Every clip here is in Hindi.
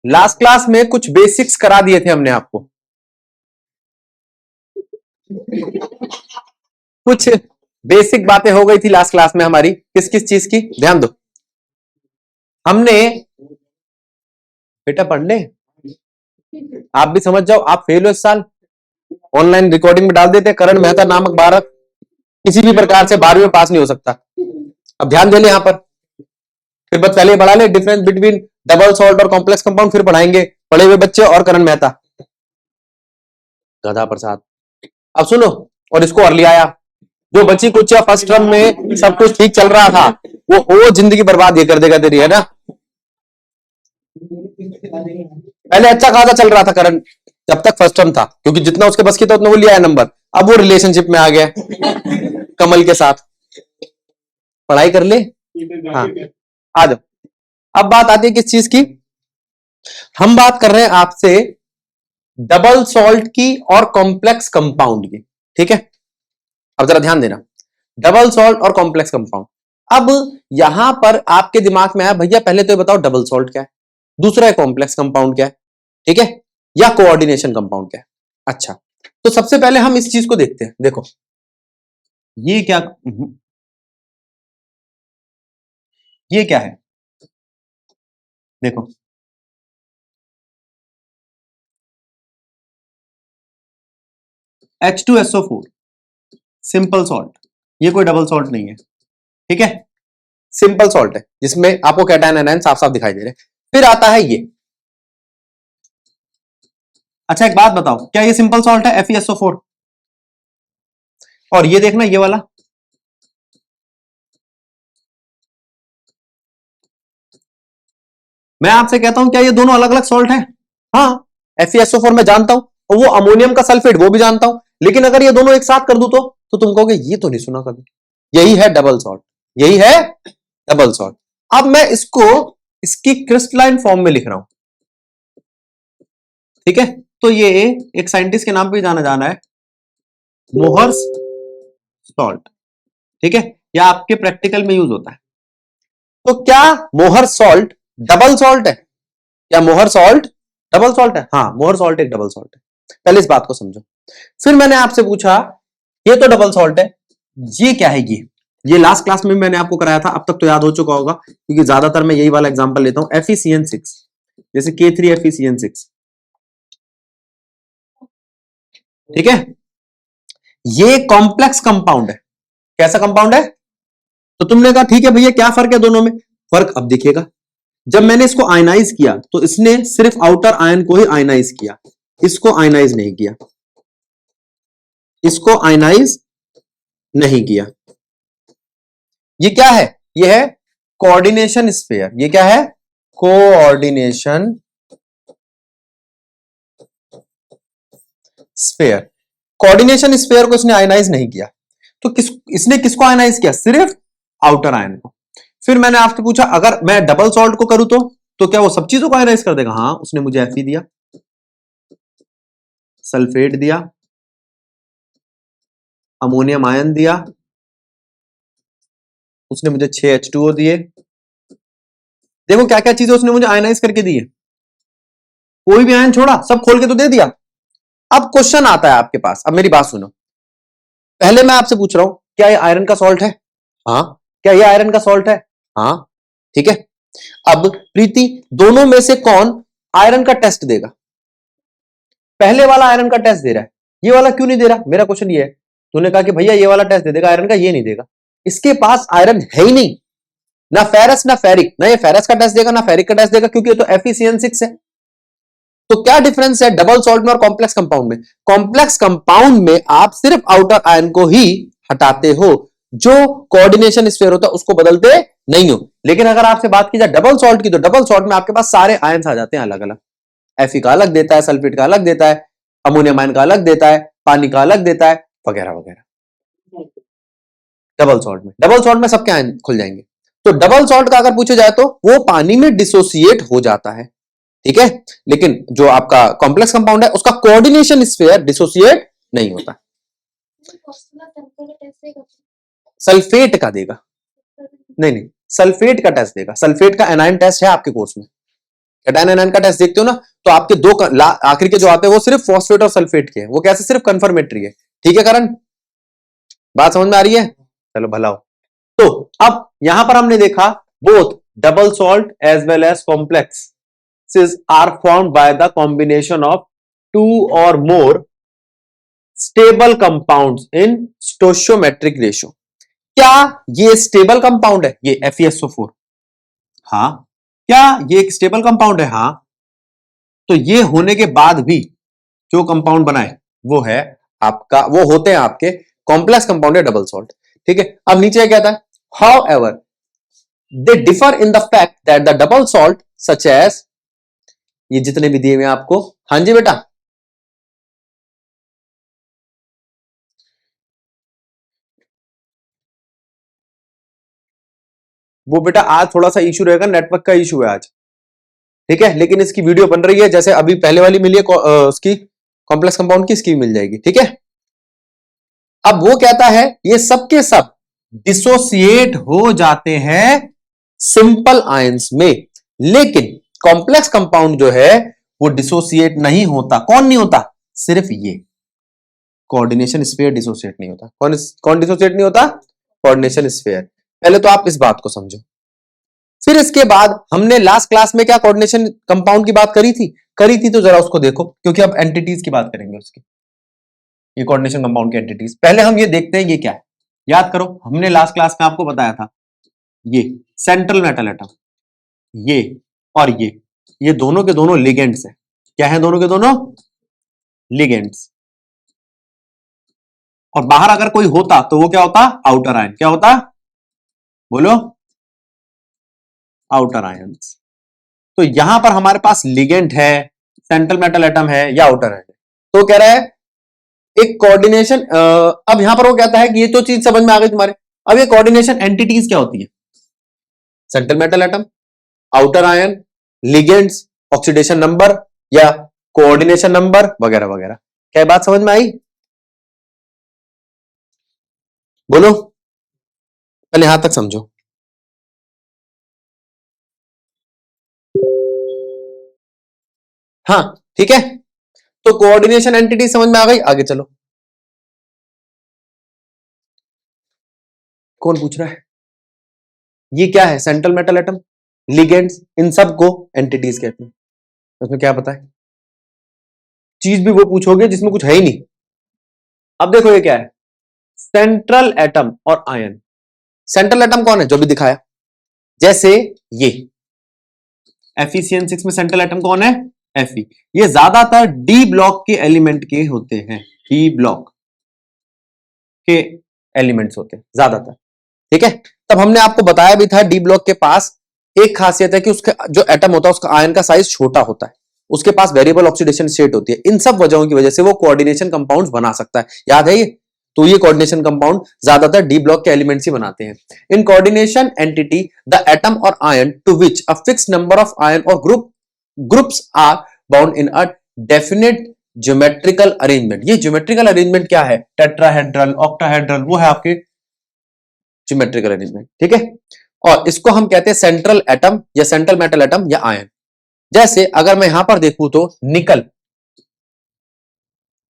लास्ट क्लास में कुछ बेसिक्स करा दिए थे हमने आपको, कुछ बेसिक बातें हो गई थी लास्ट क्लास में हमारी। किस किस चीज की ध्यान दो। हमने, बेटा पढ़ ले, आप भी समझ जाओ, आप फेल हो इस साल। ऑनलाइन रिकॉर्डिंग में डाल देते, करण मेहता नामक बालक किसी भी प्रकार से 12वीं में पास नहीं हो सकता। अब ध्यान दे ले यहां पर, फिर बस पहले पढ़ा ले डिफरेंस बिटवीन डबल सॉल्ट और कॉम्प्लेक्स कंपाउंड, फिर पढ़ाएंगे पढ़े हुए बच्चे और करण मेहता। गधा प्रसाद। अब सुनो, और इसको और ले आया। जो बची कुछ फर्स्ट टर्म में सब कुछ ठीक चल रहा था, वो जिंदगी बर्बाद ये कर देगा तेरी, है ना। पहले अच्छा खासा चल रहा था करण, जब तक फर्स्ट टर्म था, क्योंकि जितना उसके बस की था उतना वो लिया है नंबर। अब वो रिलेशनशिप में आ गया कमल के साथ। पढ़ाई कर ले, हाँ आ जाओ। अब बात आती है किस चीज की, हम बात कर रहे हैं आपसे डबल सॉल्ट की और कॉम्प्लेक्स कंपाउंड की, ठीक है। अब जरा ध्यान देना, डबल सॉल्ट और कॉम्प्लेक्स कंपाउंड। अब यहां पर आपके दिमाग में आया, भैया पहले तो ये बताओ डबल सॉल्ट क्या है, दूसरा है कॉम्प्लेक्स कंपाउंड क्या है, ठीक है, या कोऑर्डिनेशन कंपाउंड क्या है। अच्छा, तो सबसे पहले हम इस चीज को देखते हैं। देखो ये क्या है, देखो H2SO4 सिंपल सॉल्ट, ये कोई डबल सॉल्ट नहीं है, ठीक है, सिंपल सॉल्ट है जिसमें आपको कैटायन एनायन साफ साफ दिखाई दे रहे हैं। फिर आता है ये। अच्छा एक बात बताओ, क्या ये सिंपल सॉल्ट है FeSO4? और ये देखना ये वाला, मैं आपसे कहता हूं क्या ये दोनों अलग अलग सॉल्ट हैं? हाँ, FeSO4 मैं जानता हूं, और वो अमोनियम का सल्फेट वो भी जानता हूं, लेकिन अगर ये दोनों एक साथ कर दूं तो तुम कहोगे ये तो नहीं सुना कभी। यही है डबल सॉल्ट, यही है डबल सॉल्ट। अब मैं इसको इसकी क्रिस्टलाइन फॉर्म में लिख रहा हूं, ठीक है। तो ये एक साइंटिस्ट के नाम पे जाना जाना है, मोहर्स सॉल्ट, ठीक है, या आपके प्रैक्टिकल में यूज होता है। तो क्या मोहर सॉल्ट डबल सॉल्ट है? क्या मोहर सॉल्ट डबल सॉल्ट है? हाँ, मोहर सॉल्ट एक डबल सॉल्ट है। पहले इस बात को समझो। फिर मैंने आपसे पूछा ये तो डबल सॉल्ट है, ये क्या है? ये लास्ट क्लास में मैंने आपको कराया था, अब तक तो याद हो चुका होगा, क्योंकि ज्यादातर मैं यही वाला एग्जांपल लेता हूं। FeCN6, जैसे K3FeCN6, ठीक है, ये कॉम्प्लेक्स कंपाउंड है। कैसा कंपाउंड है? तो तुमने कहा ठीक है भैया क्या फर्क है दोनों में? फर्क अब देखिएगा, जब मैंने इसको आयनाइज किया तो इसने सिर्फ आउटर आयन को ही आयनाइज किया, इसको आयनाइज नहीं किया, इसको आयनाइज नहीं किया। ये क्या है? ये है कोऑर्डिनेशन स्फीयर। ये क्या है? Coordination sphere. कोऑर्डिनेशन स्फीयर को इसने आयनाइज नहीं किया, तो इसने किसको आयनाइज किया? सिर्फ आउटर आयन को। फिर मैंने आपसे पूछा अगर मैं डबल सॉल्ट को करूं तो क्या वो सब चीजों को आयनाइज कर देगा? हाँ, उसने मुझे Fe दिया, सल्फेट दिया, अमोनियम आयन दिया, उसने मुझे 6 H2O दिए। देखो क्या क्या चीजें उसने मुझे आयनाइज करके दी है, कोई भी आयन छोड़ा, सब खोल के तो दे दिया। अब क्वेश्चन आता है आपके पास, अब मेरी बात सुनो। पहले मैं आपसे पूछ रहा हूं क्या ये आयरन का सॉल्ट है? हाँ। क्या ये आयरन का सॉल्ट है? हाँ, ठीक है। अब प्रीति, दोनों में से कौन आयरन का टेस्ट देगा? पहले वाला आयरन का टेस्ट दे रहा है, ये वाला क्यों नहीं दे रहा? मेरा क्वेश्चन ये है, तूने कहा कि भैया ये वाला टेस्ट दे देगा आयरन का, ये नहीं देगा। इसके पास आयरन है ही नहीं, ना फेरस ना फेरिक, ना ये फेरस का टेस्ट देगा ना फेरिक का टेस्ट देगा, क्योंकि ये तो FeCN6 है। तो क्या डिफरेंस है डबल सॉल्ट में और कॉम्प्लेक्स कंपाउंड में? कॉम्प्लेक्स कंपाउंड में आप सिर्फ आउटर आयन को ही हटाते हो, जो कोऑर्डिनेशन स्फीयर होता है उसको बदलते नहीं हो। लेकिन अगर आपसे बात की जाए डबल सॉल्ट की, तो डबल सॉल्ट में आपके पास सारे आयन्स आ जाते हैं अलग अलग। Fe का अलग देता है, सल्फेट का अलग देता है, अमोनियम आयन का अलग देता है, पानी का अलग देता है, वगैरह वगैरह। डबल सॉल्ट में सबके आयन खुल जाएंगे। तो डबल सॉल्ट का अगर पूछा जाए तो वो पानी में डिसोसिएट हो जाता है, ठीक है, लेकिन जो आपका कॉम्प्लेक्स कंपाउंड है उसका कोऑर्डिनेशन स्फीयर डिसोसिएट नहीं होता। सल्फेट का देगा? नहीं नहीं, सल्फेट का टेस्ट देगा। सल्फेट का एनायन टेस्ट है आपके कोर्स में, कैटायन एनायन का टेस्ट देखते हो ना, तो आपके दो आखिर के जो आते हैं वो सिर्फ फॉस्फेट और सल्फेट के हैं, वो कैसे सिर्फ कंफर्मेटरी है। ठीक है करण, बात समझ में आ रही है? चलो भला हो। तो अब यहां पर हमने देखा both double salt as well as complexes are formed by the combination of two or more stable compounds in stoichiometric ratio. क्या ये स्टेबल कंपाउंड है, ये FeSO4? हाँ। क्या ये एक स्टेबल कंपाउंड है? हाँ। तो ये होने के बाद भी जो कंपाउंड बनाए वो है आपका, वो होते हैं आपके कॉम्प्लेक्स कंपाउंड है डबल सॉल्ट। ठीक है, अब नीचे कहता है however they differ in the fact that the double salt such as, ये जितने भी दिए हुए आपको, हाँ जी बेटा, वो बेटा आज थोड़ा सा इशू रहेगा, नेटवर्क का इशू है आज। ठीक है, लेकिन इसकी वीडियो बन रही है, जैसे अभी पहले वाली मिली है उसकी कॉम्प्लेक्स कंपाउंड की, इसकी मिल जाएगी। ठीक है, अब वो कहता है ये सब के सब डिसोसिएट हो जाते हैं सिंपल आयंस में, लेकिन कॉम्प्लेक्स कंपाउंड जो है वो डिसोसिएट नहीं होता। कौन नहीं होता? सिर्फ ये कोऑर्डिनेशन स्फीयर डिसोसिएट नहीं होता। कौन कौन डिसोसिएट नहीं होता? Coordination sphere. पहले तो आप इस बात को समझो। फिर इसके बाद हमने लास्ट क्लास में क्या कोऑर्डिनेशन कंपाउंड की बात करी थी तो जरा उसको देखो, क्योंकि अब एंटिटीज की बात करेंगे उसकी, ये कोऑर्डिनेशन कंपाउंड की एंटिटीज। पहले हम ये देखते हैं ये क्या है। याद करो, हमने लास्ट क्लास में आपको बताया था ये सेंट्रल मेटल एटम, ये और ये दोनों के दोनों लिगेंड्स हैं। क्या है? दोनों के दोनों लिगेंड्स। और बाहर अगर कोई होता तो वो क्या होता? Outer ion. क्या होता? बोलो, आउटर आयंस। तो यहां पर हमारे पास लिगेंड है, सेंट्रल मेटल एटम है या आउटर आयन है। तो कह रहा है एक कोऑर्डिनेशन, अब यहां पर वो कहता है कि ये तो चीज समझ में आ गई तुम्हारे। अब ये कोऑर्डिनेशन एंटिटीज क्या होती है? Central metal atom, outer ion, ligands, oxidation number या कोऑर्डिनेशन नंबर वगैरह वगैरह। क्या बात समझ में आई? बोलो, पहले यहां तक समझो। हाँ ठीक है, तो कोऑर्डिनेशन एंटिटी समझ में आ गई। आगे चलो, कौन पूछ रहा है? ये क्या है? सेंट्रल मेटल एटम, लिगेंड्स, इन सब को एंटिटीज कहते हैं। उसमें क्या पता है? चीज भी वो पूछोगे जिसमें कुछ है ही नहीं। अब देखो ये क्या है, central atom or ion. Central atom कौन है? जो भी दिखाया, जैसे ये FeCN6 में सेंट्रल एटम कौन है? Fe। ये ज्यादातर डी ब्लॉक के एलिमेंट के होते हैं, डी ब्लॉक के एलिमेंट्स होते हैं ज्यादातर। ठीक है, तब हमने आपको बताया भी था डी ब्लॉक के पास एक खासियत है कि उसका जो एटम होता है उसका आयन का साइज छोटा होता है, उसके पास वेरिएबल ऑक्सीडेशन स्टेट होती है। इन सब वजहों की वजह से वो कोऑर्डिनेशन कंपाउंड्स बना सकता है। याद है ये? तो ये कोऑर्डिनेशन कंपाउंड ज्यादातर डी ब्लॉक के एलिमेंट्स ही बनाते हैं। In coordination entity the atom or ion to which a fixed number of ion or groups are bound in a definite geometrical arrangement. ये ज्योमेट्रिकल अरेंजमेंट क्या है? टेट्राहेड्रल, ऑक्टाहेड्रल, वो है आपके ज्योमेट्रिकल अरेंजमेंट। ठीक है, और इसको हम कहते हैं सेंट्रल एटम या सेंट्रल मेटल एटम या आयन। जैसे अगर मैं यहां पर देखूं तो निकल,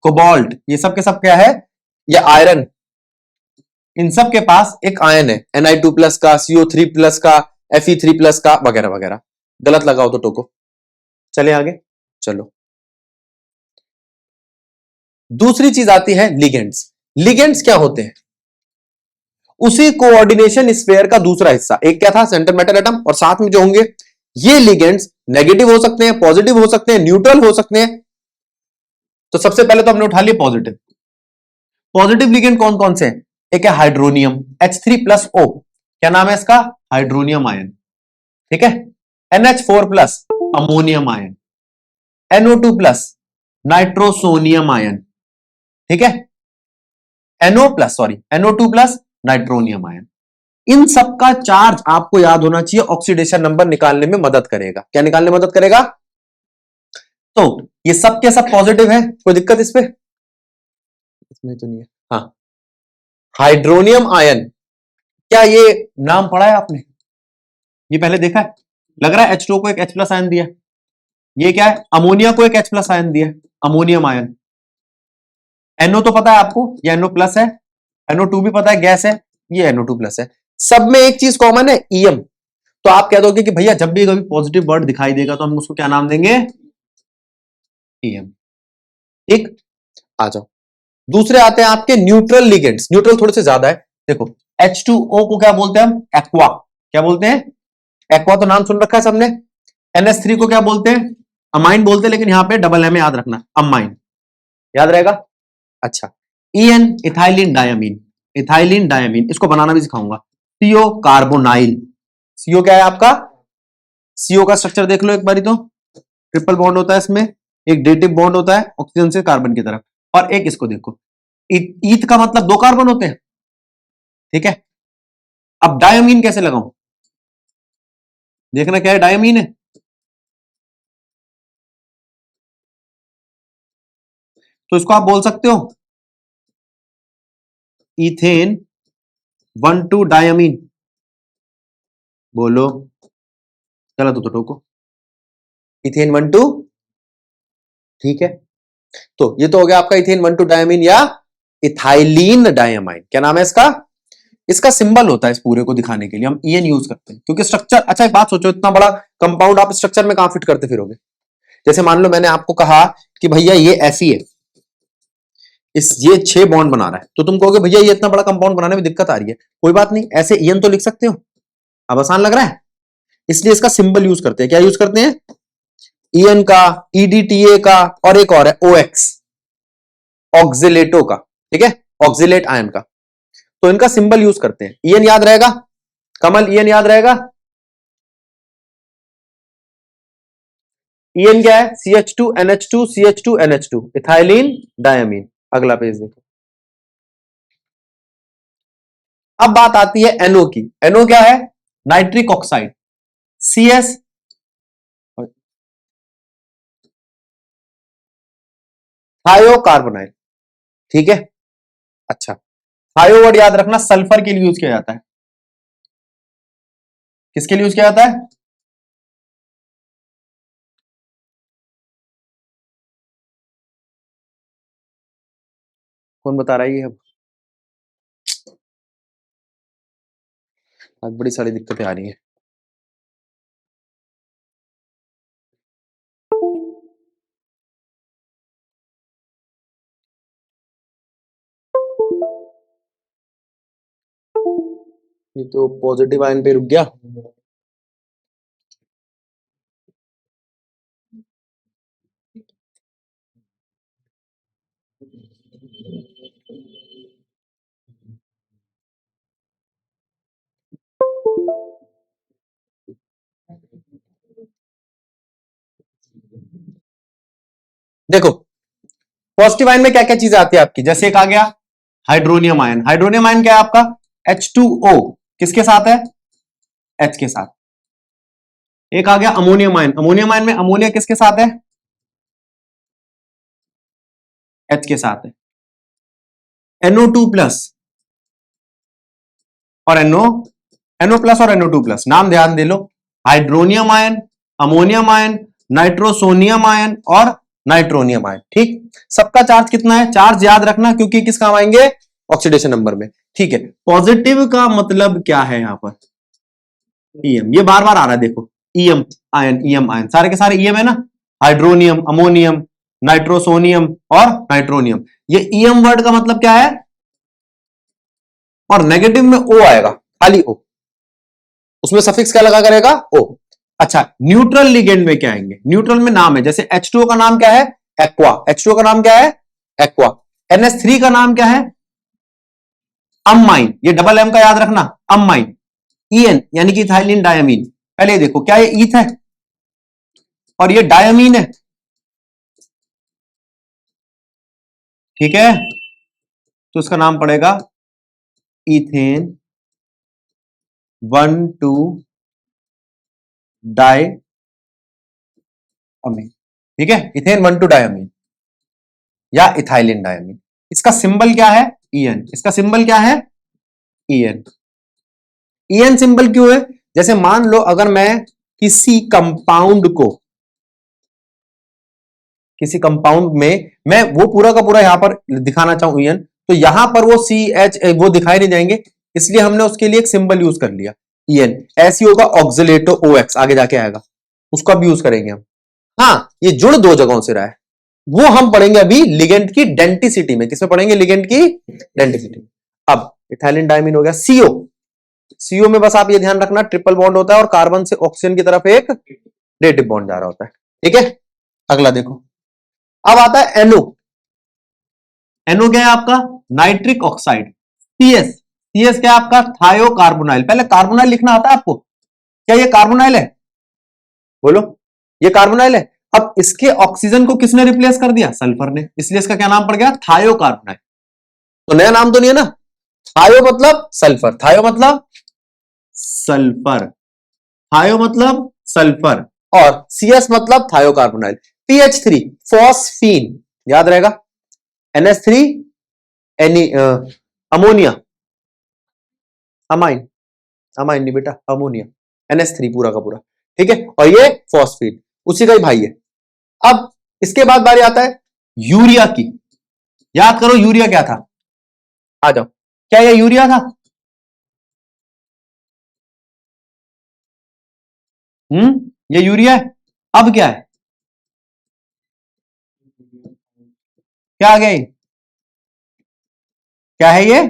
कोबाल्ट, ये सब के सब क्या है? या आयरन, इन सब के पास एक आयन है, Ni2+ का, CO3+ का, Fe3+ का वगैरह वगैरह। गलत लगाओ तो टोको। चले आगे, चलो। दूसरी चीज आती है लिगेंड्स। लिगेंड्स क्या होते हैं? उसी कोऑर्डिनेशन स्फीयर का दूसरा हिस्सा। एक क्या था? सेंट्रल मेटल एटम, और साथ में जो होंगे ये लिगेंड्स नेगेटिव हो सकते हैं, पॉजिटिव हो सकते हैं, न्यूट्रल हो सकते हैं। तो सबसे पहले तो हमने उठा लिया पॉजिटिव। पॉजिटिव लिगेंड कौन कौन से हैं? एक है हाइड्रोनियम H3+O, क्या नाम है इसका? Hydronium ion. ठीक है, NH4+ ammonium ion, NO2+ nitrosonium ion. ठीक है, NO2+ नाइट्रोनियम आयन। इन सब का चार्ज आपको याद होना चाहिए, ऑक्सीडेशन नंबर निकालने में मदद करेगा। क्या निकालने में मदद करेगा? तो ये सब के सब पॉजिटिव है, कोई दिक्कत इस पे? इसमें तो नहीं है। हाँ, हाइड्रोनियम आयन, क्या ये नाम पढ़ा है आपने? ये पहले देखा है? लग रहा है H2 को एक H+ आयन दिया, ये क्या है, अमोनिया को एक H प्लस आयन दिया, अमोनियम आयन। NO तो पता है आपको, ये NO प्लस है, NO2 भी पता है गैस है, ये NO2 प्लस है। सब में एक चीज कॉमन है, EM। तो आप कह दोगे कि भैया जब भी कभी पॉजिटिव वर्ड दिखाई देगा तो हम उसको क्या नाम देंगे, EM। ठीक, आ जाओ दूसरे आते हैं आपके न्यूट्रल लिगेंड्स। न्यूट्रल थोड़े से ज्यादा है। देखो H2O को क्या बोलते हैं हम, एक्वा। क्या बोलते हैं, एक्वा, तो नाम सुन रखा है सबने। NH3 को क्या बोलते हैं, अमाइन बोलते हैं, लेकिन यहां पे डबल एम याद रखना, अमाइन, याद रहेगा। अच्छा, EN, ethylene diamine. Ethylene diamine, इसको बनाना भी सिखाऊंगा। CO carbonyl. CO क्या है आपका, CO का स्ट्रक्चर देख लो एक बारी तो, ट्रिपल बॉन्ड होता है इसमें, एक डेटिव बॉन्ड होता है ऑक्सीजन से कार्बन की तरफ, और एक इसको देखो, ईथ का मतलब 2 कार्बन होते हैं। ठीक है, अब डायमीन कैसे लगाऊं, देखना क्या है, डायमीन है। तो इसको आप बोल सकते हो इथेन 1,2 डायमीन। बोलो, गलत हो तो ठोको। इथेन 1,2, ठीक है। तो ये तो हो गया आपका इथेन 1,2 डायमीन या इथाइलिन डायमाइन। क्या नाम है इसका, इसका सिंबल होता है इस पूरे को दिखाने के लिए हम EN यूज करते हैं, क्योंकि स्ट्रक्चर, अच्छा एक बात सोचो, इतना बड़ा कंपाउंड आप स्ट्रक्चर में कहां फिट करते फिरोगे। जैसे मान लो मैंने आपको कहा कि भैया ये ऐसी है, ये 6 बॉन्ड बना रहा है, तो तुम कहोगे भैया ये इतना बड़ा कंपाउंड बनाने में दिक्कत आ रही है। कोई बात नहीं, ऐसे EN तो लिख सकते हो। अब आसान लग रहा है, इसलिए इसका सिंबल यूज करते हैं। क्या यूज करते हैं, EN का, EDTA का, और एक और है OX, ऑक्सिलेटो का। ठीक है, ऑक्सिलेट आयन का। तो इनका सिंबल यूज करते हैं। EN याद रहेगा, कमल EN याद रहेगा। EN क्या है, CH2NH2 CH2NH2, इथाइलिन डायमीन। अगला पेज देखो। अब बात आती है NO की। NO क्या है, नाइट्रिक ऑक्साइड, CS, थायोकार्बोनाइल। ठीक है, अच्छा, थायो वर्ड याद रखना, सल्फर के लिए यूज किया जाता है। किसके लिए यूज किया जाता है, कौन बता रहा है ये, अब आज बड़ी सारी दिक्कतें आ रही हैं। ये तो पॉजिटिव आयन पे रुक गया। देखो पॉजिटिव आयन में क्या क्या चीजें आती है आपकी, जैसे एक आ गया हाइड्रोनियम आयन। हाइड्रोनियम आयन क्या है आपका, H2O, किसके साथ है, H के साथ। एक आ गया अमोनियम आयन। अमोनियम आयन में अमोनिया किसके साथ है, H के साथ है। NO2 प्लस और NO प्लस और NO2 प्लस, नाम ध्यान दे लो, hydronium ion, ammonium ion, nitrosonium ion और नाइट्रोनियम आयन। ठीक, सबका चार्ज कितना है, चार्ज याद रखना, क्योंकि किस काम आएंगे, ऑक्सीडेशन नंबर में। ठीक है, पॉजिटिव का मतलब क्या है यहां पर, EM, ये बार बार आ रहा है देखो, EM आयन, EM आयन, सारे के सारे EM है ना, हाइड्रोनियम, अमोनियम, नाइट्रोसोनियम और नाइट्रोनियम। ये EM वर्ड का मतलब क्या है, और नेगेटिव में O आएगा, खाली O, उसमें सफिक्स क्या लगा करेगा, O। अच्छा, न्यूट्रल लिगेंड में क्या आएंगे, न्यूट्रल में नाम है, जैसे H2O का नाम क्या है, एक्वा। H2O का नाम क्या है, एक्वा। NH3 का नाम क्या है, अमाइन, ये डबल M का याद रखना, अमाइन। EN यानी कि इथाइलिन डायमीन। पहले देखो क्या ये ईथ है और ये डायमीन है, ठीक है, तो इसका नाम पड़ेगा इथेन 1,2 डाई अमीन। ठीक है, इथेन 1,2 डायमीन या इथाइलिन डायमीन। इसका सिंबल क्या है, EN। इसका सिंबल क्या है, EN। EN सिंबल क्यों है, जैसे मान लो अगर मैं किसी कंपाउंड को किसी कंपाउंड में मैं वो पूरा का पूरा यहां पर दिखाना चाहूं ईएन, तो यहां पर वो CH वो दिखाई नहीं जाएंगे, इसलिए हमने उसके लिए एक सिंबल यूज कर लिया ईएन। ऐसी होगा ऑक्सिलेटो OX, आगे जाके आएगा, उसका भी यूज करेंगे हम। हाँ, ये जुड़ दो जगहों से रहा है, वो हम पढ़ेंगे अभी लिगेंड की डेंटिसिटी में। किसमें पढ़ेंगे? लिगेंड की डेंटिसिटी। अब इथाइलिन डायमीन हो गया CO। CO में बस आप ये ध्यान रखना ट्रिपल बॉन्ड होता है और कार्बन से ऑक्सीजन की तरफ एक नेगेटिव बॉन्ड जा रहा होता है। ठीक है, अगला देखो, अब आता है NO। NO क्या है आपका? Nitric oxide. CS, CS क्या है आपका? थायोकार्बोनाइल। पहले कार्बोनाइल लिखना आता है आपको? क्या ये कार्बोनाइल है? बोलो, ये कार्बोनाइल है। अब इसके ऑक्सीजन को किसने रिप्लेस कर दिया? सल्फर ने, इसलिए इसका क्या नाम पड़ गया? थायोकार्बोनाइल। तो नया नाम तो नहीं है ना? थायो मतलब सल्फर, थायो मतलब सल्फर, थायो मतलब सल्फर, और CS मतलब थायोकार्बोनाइल। PH3 फॉस्फीन, याद रहेगा। NH3 अमोनिया, अमाइन, अमाइन नहीं बेटा, अमोनिया, NH3 पूरा का पूरा। ठीक है, और ये फॉस्फीन उसी का ही भाई है। अब इसके बाद बारी आता है यूरिया की। याद करो यूरिया क्या था? आ जाओ, क्या ये यूरिया था? ये यूरिया है। अब क्या है? क्या आ गया? क्या है ये?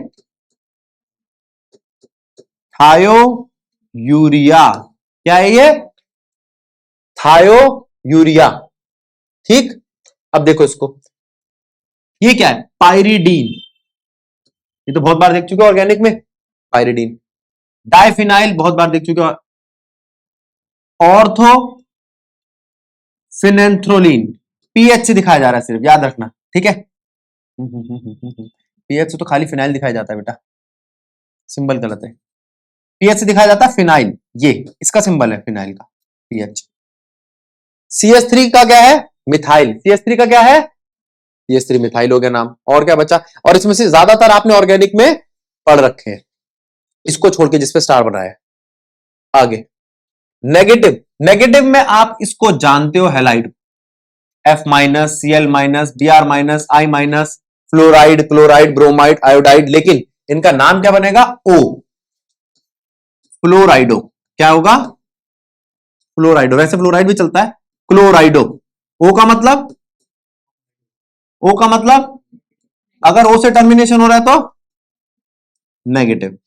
थायो यूरिया। क्या है ये? थायो यूरिया। ठीक, अब देखो इसको, ये क्या है? पायरिडीन। ये तो बहुत बार देख चुके हो ऑर्गेनिक में, पायरिडीन। डाइफिनाइल बहुत बार देख चुके हो। ऑर्थो फिनेंथ्रोलिन, पीएच से दिखाया जा रहा है सिर्फ, याद रखना। ठीक है, पीएच से तो खाली फिनाइल दिखाया जाता है बेटा, सिंबल गलत है। पीएच से दिखाया जाता है फिनाइल, ये इसका सिंबल है फिनाइल का, पीएच। CH3 का क्या है? मिथाइल। CH3 का क्या है? CH3 मिथाइल हो गया नाम। और क्या बचा? और इसमें से ज्यादातर आपने ऑर्गेनिक में पढ़ रखे हैं, इसको छोड़ के जिसपे स्टार बनाया है। आगे नेगेटिव, नेगेटिव में आप इसको जानते हो, halide, F-, Cl-, Br-, I-, fluoride, chloride, bromide, iodide, लेकिन इनका नाम क्या बनेगा? O, फ्लोराइडो। क्या होगा? फ्लोराइडो। वैसे फ्लोराइड भी चलता है, क्लोराइडो। O का मतलब, O का मतलब अगर O से टर्मिनेशन हो रहा है तो नेगेटिव।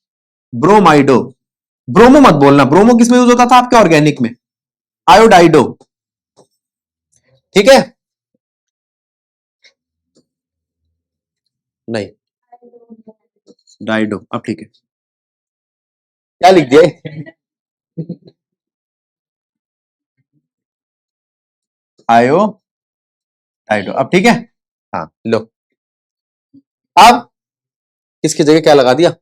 ब्रोमाइडो, ब्रोमो मत बोलना, ब्रोमो किसमें यूज होता था आपके ऑर्गेनिक में? आयोडाइडो। ठीक है, नहीं डाइडो। अब ठीक है, क्या लिख दिए? आयो डाइडो। अब ठीक है, हाँ लो। अब इसकी जगह क्या लगा दिया?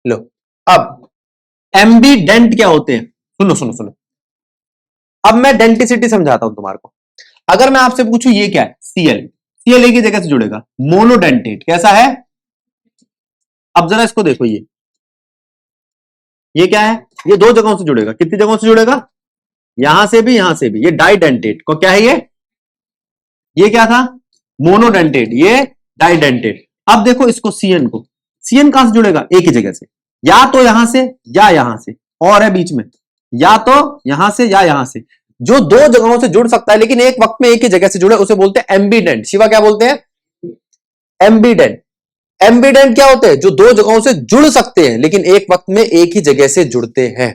लो, अब एम्बीडेंट क्या होते हैं? सुनो सुनो सुनो, अब मैं डेंटिसिटी समझाता हूं तुम्हारे को। अगर मैं आपसे पूछूं ये क्या है? Cl, Cl एक ही जगह से जुड़ेगा, मोनोडेंटेट। कैसा है? अब जरा इसको देखो, ये क्या है? ये दो जगहों से जुड़ेगा। कितनी जगहों से जुड़ेगा? यहां से भी, यहां से भी। ये डाइडेंटेट को क्या है ये क्या था? मोनोडेंटेट, ये डाइडेंटेट। अब देखो इसको CN को, CN कहां से जुड़ेगा? एक ही जगह से, या तो यहां से या यहां से, और है बीच में, या तो यहां से या यहां से। जो दो जगहों से जुड़ सकता है लेकिन एक वक्त में एक ही जगह से जुड़े, उसे बोलते हैं एम्बीडेंट। शिवा क्या बोलते हैं? एम्बीडेंट। एम्बीडेंट क्या होते हैं? जो दो जगहों से जुड़ सकते हैं लेकिन एक वक्त में एक ही जगह से जुड़ते हैं,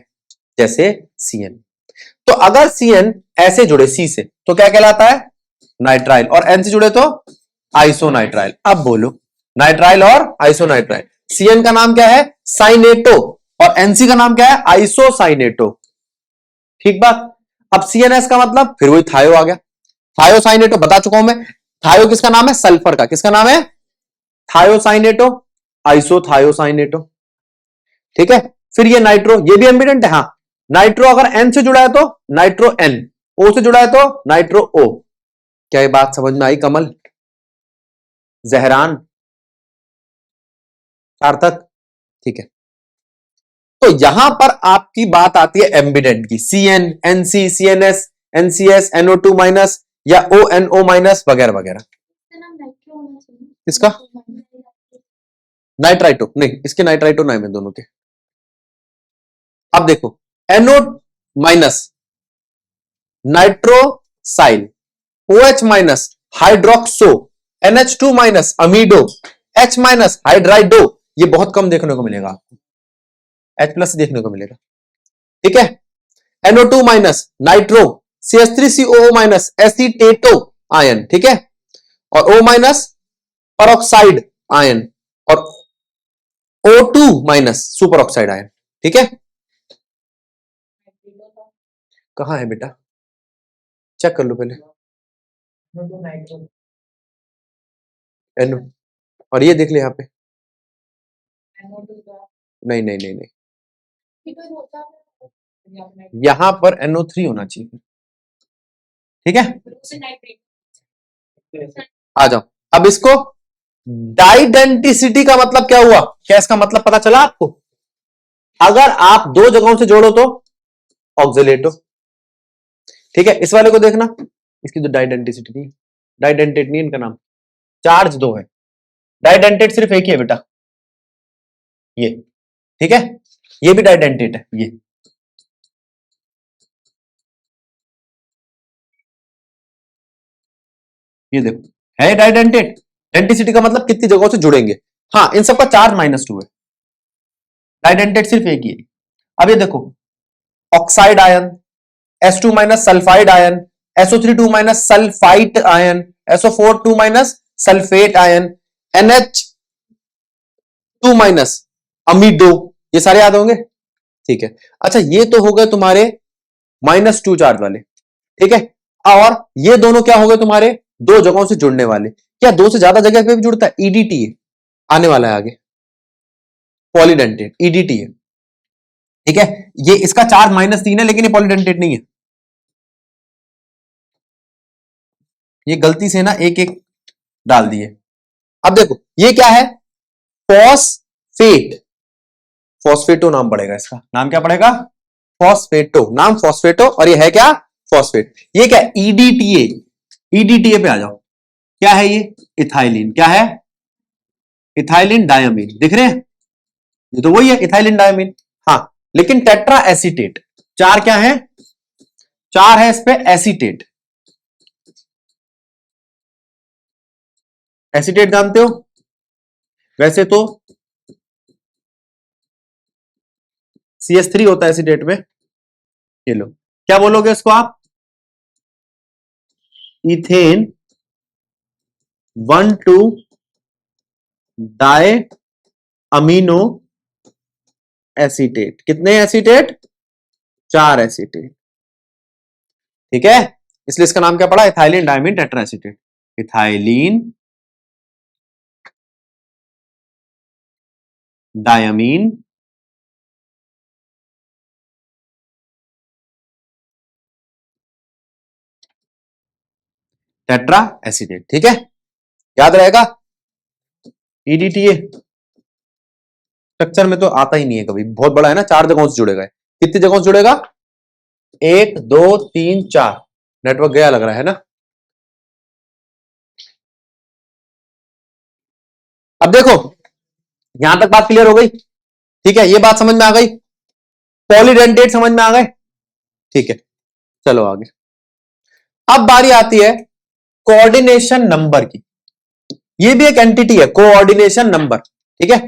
जैसे CN। तो अगर CN ऐसे जुड़े C से तो क्या कहलाता है? नाइट्राइल। और N से जुड़े तो आइसोनाइट्राइल। अब बोलो, नाइट्राइल और आइसोनाइट्राइल। CN का नाम क्या है? साइनेटो, और NC का नाम क्या है? आइसोसाइनेटो। ठीक बात। अब CNS का मतलब फिर वही थायो आ गया, थायोसाइनेटो। बता चुका हूं मैं, थायो किसका नाम है? सल्फर का। किसका नाम है? थायोसाइनेटो, आइसोथायोसाइनेटो। ठीक है, फिर ये नाइट्रो, ये भी एम्बिडेंट है। हाँ, नाइट्रो अगर N से जुड़ा है तो नाइट्रो N, O से जुड़ा है तो नाइट्रो O। क्या ये बात समझ में आई कमल, जहरान, सार्थक? ठीक है, तो यहां पर आपकी बात आती है एम्बिडेंट की। CN, NC, CNS, NCS, NO2 minus, या ONO माइनस वगैरह वगैरह। इसका नाइट्राइटो नहीं, इसके नाइट्राइटो नाम है दोनों के। अब देखो NO minus nitrosyl, OH minus hydroxo, NH2 minus amido, H minus hydrido. ये बहुत कम देखने को मिलेगा आपको, H प्लस देखने को मिलेगा, ठीक है। NO2 minus nitro, CH3COO minus acetato ion, ठीक है। और O माइनस परऑक्साइड आयन, और O2 minus super oxide ion, ठीक है। कहां है बेटा, चेक कर लो पहले। NO, और ये देख ले यहाँ पे, नहीं नहीं नहीं नहीं, यहां पर NO3 होना चाहिए, ठीक है। आ जाओ अब इसको, डाइडेंटिसिटी का मतलब क्या हुआ, क्या इसका मतलब पता चला आपको? अगर आप दो जगहों से जोड़ो तो ऑक्सिलेटो, ठीक है। इस वाले को देखना, इसकी तो डाइडेंटिसिटी नहीं, डाइडेंटेट नहीं इनका नाम, चार्ज दो है, डाइडेंटेट सिर्फ एक ही है बेटा, ये, ठीक है। ये भी डाइडेंटेट है, ये देखो है डाइडेंटेट। डेंटिसिटी का मतलब कितनी जगहों से जुड़ेंगे, हाँ इन सबका चार्ज -2 है, डाइडेंटेट सिर्फ एक ही है। अब ये देखो oxide ion, S2 minus sulphide ion, SO3 2 minus sulphite ion, SO4 2 minus sulphate ion, NH2 minus amido, ये सारे याद होंगे, ठीक है। अच्छा ये तो हो गए तुम्हारे -2 चार्ज वाले, ठीक है। और ये दोनों क्या हो गए तुम्हारे दो जगहों से जुड़ने वाले, क्या दो से ज्यादा जगह पे भी जुड़ता है? EDT है, आने वाला है आगे, पॉलीडेंटेट EDT है, ठीक है। ये इसका चार्ज -3 है, लेकिन ये पॉलीडेंटेट नहीं है, ये गलती से ना एक एक डाल दिए। अब देखो ये क्या है, फॉस्फेट, फॉस्फेटो नाम पड़ेगा इसका, नाम क्या पड़ेगा? फॉस्फेटो, नाम फॉस्फेटो, और ये है क्या? फॉस्फेट। ये क्या? EDTA, EDTA पे आ जाओ, क्या है ये? इथाइलिन, क्या है? इथाइलिन डायमीन, दिख रहे हैं? ये तो वही है इथाइलिन डायमीन, हाँ। लेकिन टेट्रा एसीटेट, चार क्या है? चार है इस पे एसीटेट, एसीटेट जानते हो वैसे तो CH3 होता है एसीटेट में, ये लो, क्या बोलोगे इसको आप? इथेन 1,2 डाई अमीनो एसीटेट, कितने एसीटेट? 4 एसीटेट, ठीक है। इसलिए इसका नाम क्या पड़ा? Ethylene diamine tetra acetate, ethylene diamine tetra acetate, ठीक है, याद रहेगा। EDTA स्ट्रक्चर में तो आता ही नहीं है कभी, बहुत बड़ा है ना, 4 जगहों से जुड़ेगा। कितनी जगहों से जुड़ेगा? 1 2 3 4, नेटवर्क गया लग रहा है ना। अब देखो यहां तक बात क्लियर हो गई, ठीक है, ये बात समझ में आ गई, पॉलीडेंटेट समझ में आ गए, ठीक है। चलो आगे, अब बारी आती है कोऑर्डिनेशन नंबर की, ये भी एक एंटिटी है, कोऑर्डिनेशन नंबर, ठीक है।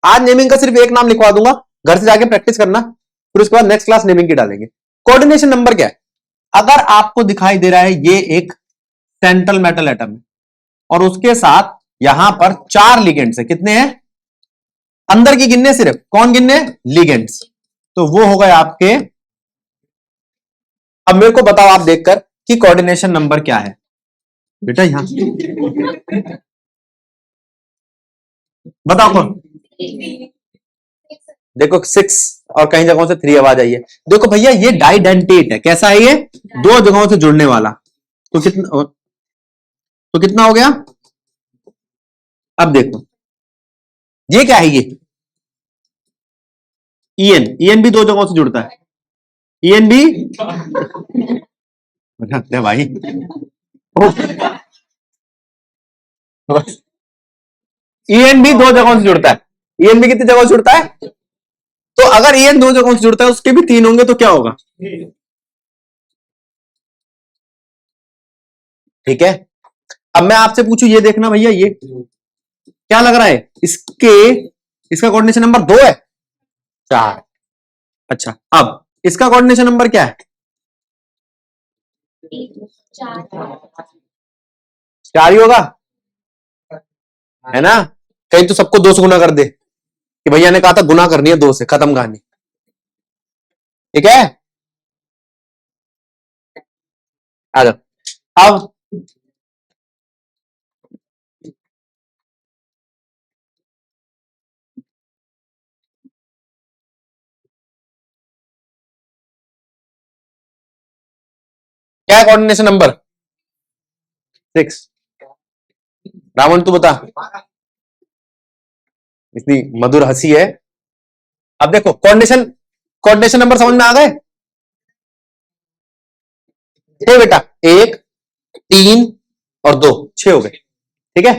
आज नेमिंग का सिर्फ एक नाम लिखवा दूंगा, घर से जाके प्रैक्टिस करना, फिर उसके बाद नेक्स्ट क्लास नेमिंग की डालेंगे। कोऑर्डिनेशन नंबर क्या है? अगर आपको दिखाई दे रहा है ये एक सेंट्रल मेटल एटम है, और उसके साथ यहां पर 4 लिगेंड्स है, कितने हैं? अंदर की गिनने, सिर्फ कौन गिनने? लिगेंड्स, तो वो हो गए आपके। अब मेरे को बताओ आप देखकर कि कोऑर्डिनेशन नंबर क्या है बेटा, यहां बताओ कौन? देखो 6, और कई जगहों से 3 आवाज आई है। देखो भैया ये डाइडेंटेट है, कैसा है ये? दो जगहों से जुड़ने वाला, तो कितना हो गया? अब देखो ये क्या है? ये EN भी दो जगहों से जुड़ता है, EN भी भाई, ई एन बी दो जगहों से जुड़ता है। ई एन बी कितनी जगहों से जुड़ता है? तो अगर ई एन दो जगहों से जुड़ता है, उसके भी तीन होंगे तो क्या होगा? ठीक है। अब मैं आपसे पूछूं, ये देखना भैया, ये क्या लग रहा है? इसका कोऑर्डिनेशन नंबर 2 है, 4। अच्छा, अब इसका कोऑर्डिनेशन नंबर क्या है? 4 ही होगा, है ना? कहीं तो सबको 2 से गुना कर दे कि भैया ने कहा था गुना करनी है 2 से, खत्म कहानी। ठीक है, आ जाओ। अब क्या है कोऑर्डिनेशन नंबर 6? रावण तू बता, इतनी मधुर हंसी है। अब देखो कोऑर्डिनेशन कोऑर्डिनेशन नंबर समझ में आ गए? छह बेटा, 1, 3 और 2, 6 हो गए। ठीक है,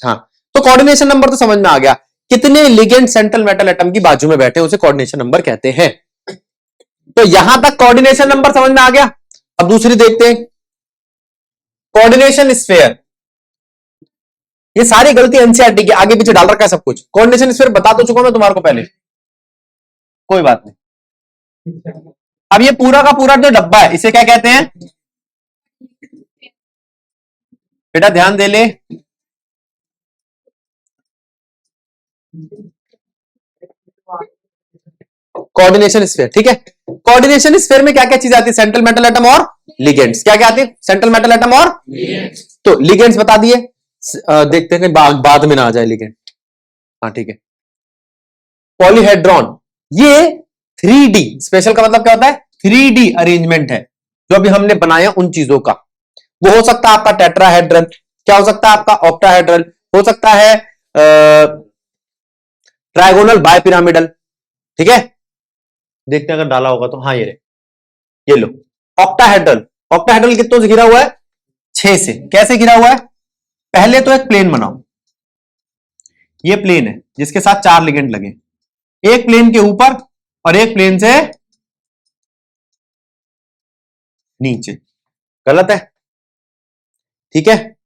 हाँ। तो कोऑर्डिनेशन नंबर तो समझ में आ गया। कितने लिगेंड सेंट्रल मेटल एटम की बाजू में बैठे उसे कोऑर्डिनेशन नंबर कहते हैं। तो यहां तक कोऑर्डिनेशन नंबर समझ में आ गया। अब दूसरी देखते हैं, कोऑर्डिनेशन स्फीयर। ये सारी गलती एनसीईआरटी की, आगे पीछे डाल रखा है सब कुछ। कोऑर्डिनेशन स्फीयर बता तो चुका मैं तुम्हारे को पहले, कोई बात नहीं। अब ये पूरा का पूरा जो डब्बा है, इसे क्या कहते हैं बेटा? ध्यान दे ले। कोऑर्डिनेशन स्फीयर, ठीक है। कोऑर्डिनेशन स्फीयर में क्या क्या चीज आती है? सेंट्रल मेटल एटम और लिगेंड्स। क्या क्या आती है? सेंट्रल मेटल एटम और तो लिगेंड्स बता दिए। देखते हैं बाद में ना आ जाए लिगेंड। हाँ ठीक है। पॉलीहेड्रॉन, ये 3D स्पेशल का मतलब क्या होता है? 3D अरेंजमेंट है जो अभी हमने बनाया उन चीजों का। वो हो सकता है आपका टेट्राहेड्रल, क्या हो सकता है आपका? ऑक्टाहेड्रल, हो सकता है ट्राइगोनल बायपिरामिडल। ठीक है, देखते हैं अगर डाला होगा तो। हाँ ये लो ऑक्टाहेड्रल। ऑक्टाहेड्रल कितनों से घिरा हुआ है? 6 से। कैसे घिरा हुआ है? पहले तो एक प्लेन बनाओ, ये प्लेन है जिसके साथ 4 लिगेंड लगे, एक प्लेन के ऊपर और एक प्लेन से नीचे। गलत है, ठीक है।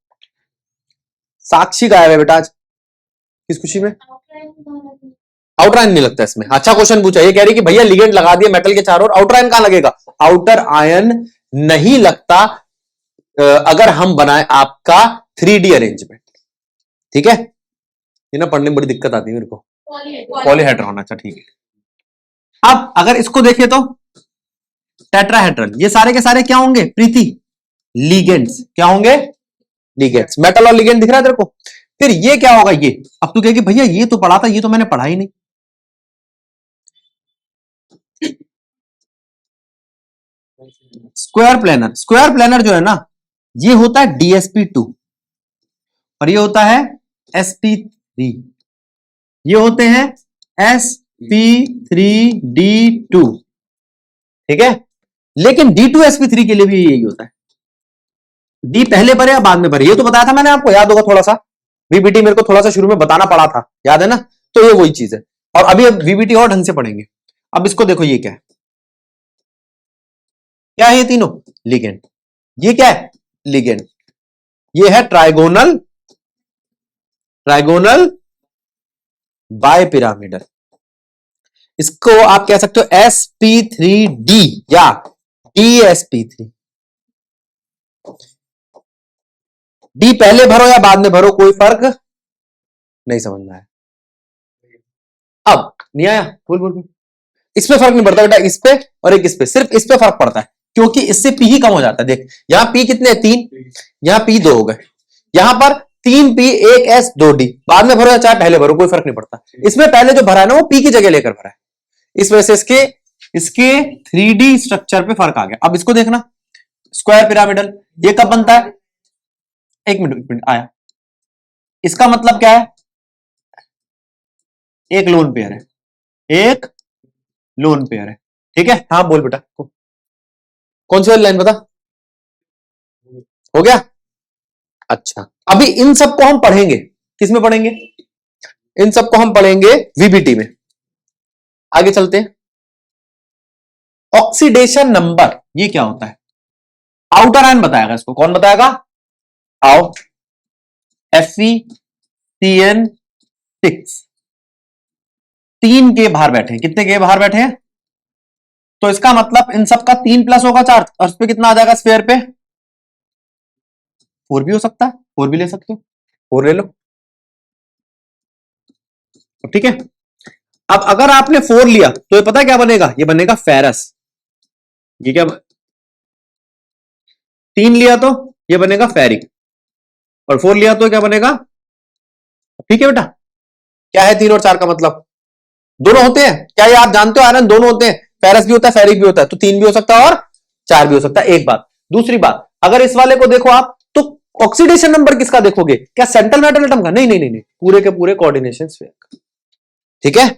साक्षी गायब है बेटा आज, किस खुशी में? आउटराइन नहीं लगता इसमें। अच्छा क्वेश्चन पूछा, ये कह रही कि भैया लिगेंड लगा दिए मेटल के चारों ओर, आउटराइन कहां लगेगा? आउटर आयन नहीं लगता अगर हम बनाए आपका 3D अरेंजमेंट। ठीक है, ये ना पढ़ने में बड़ी दिक्कत आती है मेरे को। पॉलीहेड्रॉन, अच्छा ठीक है। अब अगर इसको देखें तो टेट्राहेड्रल, ये सारे के सारे क्या होंगे प्रीति? लिगेंड्स। क्या होंगे? लिगेंड्स। मेटल और लिगेंड दिख रहा है तेरे को? फिर ये क्या होगा? ये अब तू कहेगी भैया ये तो पढ़ा था, ये तो मैंने पढ़ा ही नहीं। स्क्वायर प्लेनर, स्क्वायर प्लेनर जो है ना, ये होता है DsP2 और ये होता है sp3। ये होते हैं sp3d2। ठीक है, लेकिन D2sp3 के लिए भी यही होता है। डी पहले भरे या बाद में भरे, ये तो बताया था मैंने आपको, याद होगा थोड़ा सा। VBT मेरे को थोड़ा सा शुरू में बताना पड़ा था, याद है ना? तो ये वही चीज है। और अभी अब VBT और ढंग से पढ़ेंगे। अब इसको देखो, ये क्या है? क्या है ये तीनों? लिगेंड। ये क्या है? लिगेंड। ये है ट्राइगोनल, ट्राइगोनल बायपिरामिडल। इसको आप कह सकते हो sp3d या DsP3। डी पहले भरो या बाद में भरो, कोई फर्क नहीं। समझ में आया? अब नहीं आया? बोल बोल बोल। इस पे फर्क नहीं पड़ता बेटा, इस पे और एक इस पे, सिर्फ इस पे फर्क पड़ता है क्योंकि इससे पी ही कम हो जाता है। देख यहां पी कितने? 3, यहां पी 2 हो गए। यहां पर 3p 1s 2d, बाद में भरो या चाहे पहले भरो, कोई फर्क नहीं पड़ता। इसमें पहले जो भरा है ना वो पी की जगह लेकर भरा है, इस वजह से इसके इसके 3D स्ट्रक्चर पे फर्क आ गया। अब इसको देखना, स्क्वायर पिरामिडल, ये कब बनता है? एक मिनट आया। इसका मतलब क्या है? एक लोन पेयर है, एक लोन पेयर है। ठीक है, हाँ बोल बेटा। कौन सी वाली लाइन बता? हो गया? अच्छा, अभी इन सबको हम पढ़ेंगे, किसमें पढ़ेंगे? इन सबको हम पढ़ेंगे वीबीटी में। आगे चलते हैं। ऑक्सीडेशन नंबर ये क्या होता है? आउटर आयन बताएगा इसको, कौन बताएगा? आओ, FeCN6 3 के बाहर बैठे हैं। कितने के बाहर बैठे हैं? तो इसका मतलब इन सबका 3 प्लस होगा चार्ज, और इस पे कितना आ जाएगा स्फीयर पे? 4 भी हो सकता है, 4 भी ले सकते हो, 4 ले लो, ठीक है। अब अगर आपने 4 लिया तो ये पता क्या बनेगा? ये बनेगा फेरस। ये क्या? 3 लिया तो ये बनेगा फेरिक, और 4 लिया तो क्या बनेगा? ठीक है बेटा, क्या है 3 और 4 का मतलब? दोनों होते हैं। क्या ये आप जानते हो आयरन दोनों होते हैं? फेरस भी होता है, फेरिक भी होता है, तो 3 भी हो सकता है और 4 भी हो सकता है। एक बात। दूसरी बात, अगर इस वाले को देखो आप, तो ऑक्सीडेशन नंबर किसका देखोगे? क्या सेंट्रल मेटल एटम का? नहीं नहीं नहीं, पूरे के पूरे कोऑर्डिनेशन स्फीयर का, ठीक है।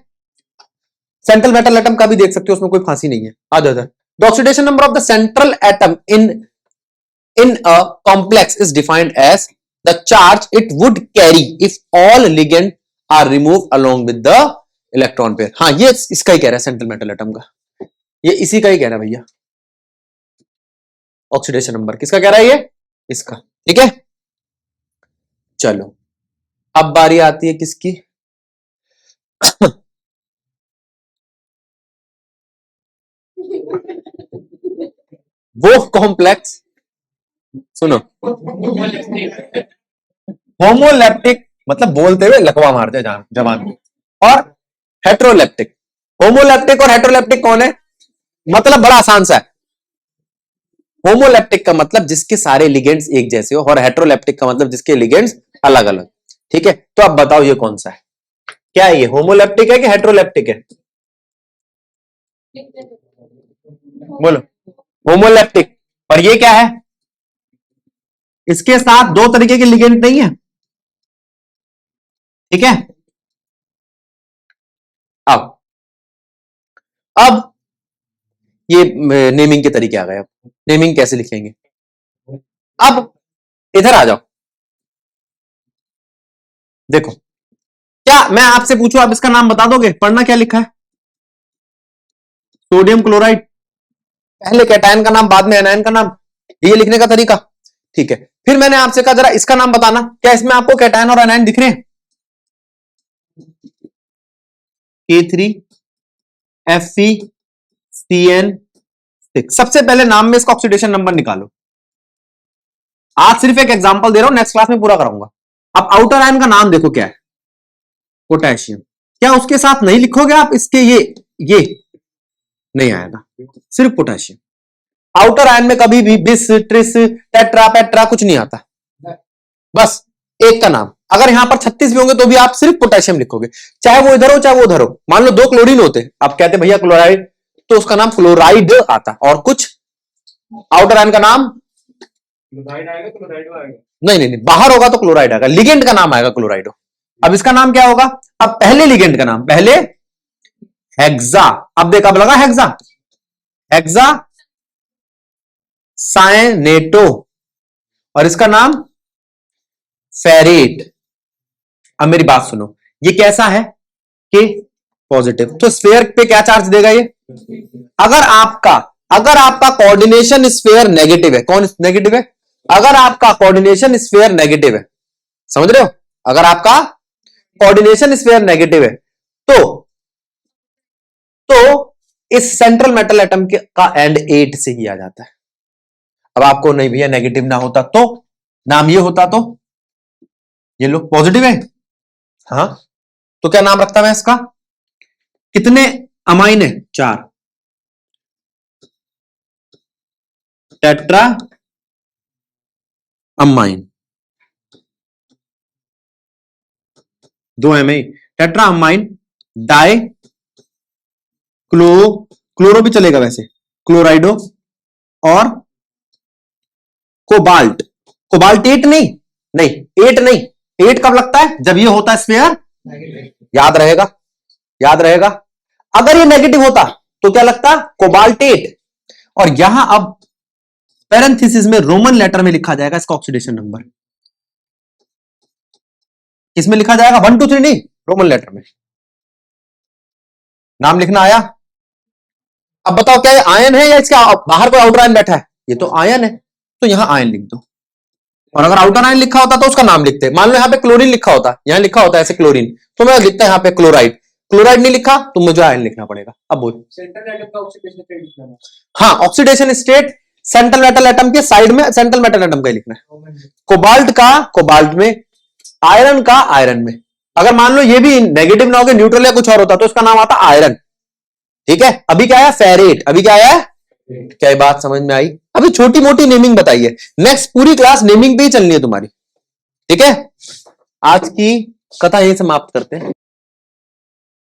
सेंट्रल मेटल एटम का भी देख सकते हो, उसमें कोई फांसी नहीं है। आ जाओ। The oxidation number of the central atom in a complex is defined as the charge it would carry if all ligand are removed along with the electron pair। हाँ, ये इसका ही कह रहा है सेंट्रल मेटल एटम का, ये इसी का ही कह रहा है भैया। ऑक्सीडेशन नंबर किसका कह रहा है? ये इसका, ठीक है। चलो, अब बारी आती है किसकी? वो कॉम्प्लेक्स, सुनो, होमोलैप्टिक मतलब बोलते हुए लकवा मारते जवान को, और हेट्रोलैप्टिक। होमोलैप्टिक और हेट्रोलैप्टिक कौन है? मतलब बड़ा आसान सा है। होमोलैप्टिक का मतलब जिसके सारे लिगेंड्स एक जैसे हो, और हेट्रोलैप्टिक का मतलब जिसके लिगेंड्स अलग अलग, ठीक है। तो अब बताओ ये कौन सा है? क्या है ये? होमोलैप्टिक है कि हेट्रोलैप्टिक है? बोलो। होमोलैप्टिक। और ये क्या है? इसके साथ दो तरीके के लिगेंड नहीं है, ठीक है। अब ये नेमिंग के तरीके आ गए। अब नेमिंग कैसे लिखेंगे? अब इधर आ जाओ, देखो, क्या मैं आपसे पूछूं आप इसका नाम बता दोगे? पढ़ना क्या लिखा है? सोडियम क्लोराइड, पहले कैटायन का नाम बाद में एनायन का नाम, ये लिखने का तरीका, ठीक है। फिर मैंने आपसे कहा जरा इसका नाम बताना, क्या इसमें आपको कैटायन और एनायन दिख रहे हैं? K3FeCN6। सबसे पहले नाम में इसका ऑक्सीडेशन नंबर निकालो। आज सिर्फ एक एग्जांपल दे रहा हूं, नेक्स्ट क्लास में पूरा कराऊंगा। अब आउटर आयन का नाम देखो क्या है? पोटेशियम। क्या उसके साथ नहीं लिखोगे आप इसके ये नहीं आएगा, सिर्फ पोटेशियम। आउटर आयन में कभी भी बिस, ट्रिस, टेट्रा, पेट्रा कुछ नहीं आता, बस एक का नाम। अगर यहां पर 36 भी होंगे तो भी आप सिर्फ पोटेशियम लिखोगे, चाहे वो इधर हो चाहे वो उधर हो। मान लो 2 क्लोरीन होते, आप कहते भैया क्लोराइड, तो उसका नाम क्लोराइड आता, और कुछ आउटर आयन का नाम क्लोराइड आएगा, क्लोराइड आएगा। नहीं नहीं नहीं, बाहर होगा तो क्लोराइड आएगा, लिगेंड का नाम आएगा क्लोराइडो। अब इसका नाम क्या होगा? अब पहले लिगेंड का नाम, पहले हेक्सा। अब देख, अब लगा हेक्सा, हेक्सा साइनेटो, और इसका नाम फेरेट। अब मेरी बात सुनो, ये कैसा है? के पॉजिटिव। तो स्फीयर पे क्या चार्ज देगा ये? अगर आपका कोऑर्डिनेशन स्फीयर नेगेटिव है, कौन नेगेटिव है? अगर आपका कोऑर्डिनेशन स्फीयर नेगेटिव है, समझ रहे हो? अगर आपका कोऑर्डिनेशन स्फीयर नेगेटिव है तो इस सेंट्रल मेटल एटम का एंड 8 से ही आ जाता है। अब आपको नहीं भैया नेगेटिव ना होता तो नाम ये होता, तो ये लो पॉजिटिव है, हाँ, तो क्या नाम रखता मैं इसका? कितने अमाइन है? 4, tetra amine, 2 MA, tetra amine die chloro भी चलेगा वैसे, क्लोराइडो, और कोबाल्ट। कोबाल्टेट नहीं, नहीं 8 नहीं, 8 कब लगता है? जब ये होता है स्फीयर, याद रहेगा, याद रहेगा। अगर ये नेगेटिव होता तो क्या लगता? कोबाल्टेट। और यहां अब पैरेंथेसिस में रोमन लेटर में लिखा जाएगा इसका ऑक्सीडेशन नंबर। किसमें लिखा जाएगा? 1 2 3 नहीं, रोमन लेटर में। नाम लिखना आया? अब बताओ क्या ये आयन है या इसके बाहर कोई आउटर आयन बैठा है? ये तो आयन है, तो यहां आयन लिख दो। और अगर आउटर आयन लिखा होता तो उसका नाम लिखते। मान लो यहाँ पे क्लोरीन लिखा होता, यहाँ लिखा होता ऐसे क्लोरीन, तो मैं लिखता यहाँ पे क्लोराइड। क्लोराइड नहीं लिखा तो मुझे आयन लिखना पड़ेगा। अब बोल, सेंट्रल एटम का ऑक्सीडेशन स्टेट लिखना है। हाँ, oxidation state central metal atom के साइड में सेंट्रल मेटल एटम का ही लिखना है। कोबाल्ट का कोबाल्ट में, आयरन का आयरन में। अगर मान लो ये भी नेगेटिव ना होकर न्यूट्रल या कुछ और होता तो इसका नाम आता आयरन। ठीक है, अभी क्या है? फेरेट। अभी क्या है? क्या ये बात समझ में आई? अभी छोटी मोटी नेमिंग बताइए, नेक्स्ट पूरी क्लास नेमिंग पे ही चलनी है तुम्हारी। ठीक है, आज की कथा यही समाप्त करते हैं।